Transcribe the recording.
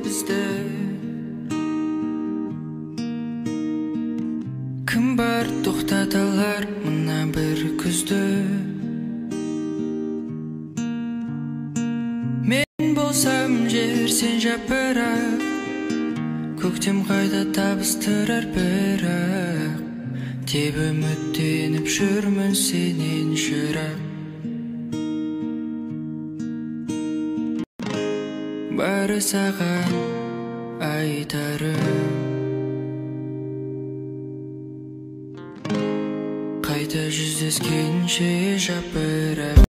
bizde. Kim бар тоқтаталар мына бір күзді? Мен болсам жер, сен жапырақ, көктем қайда табыстырар бірақ. Деп үміттеніп жүрмін сенен жырақ. Бары саған айтарым, қайта жүздескенше жапырақ.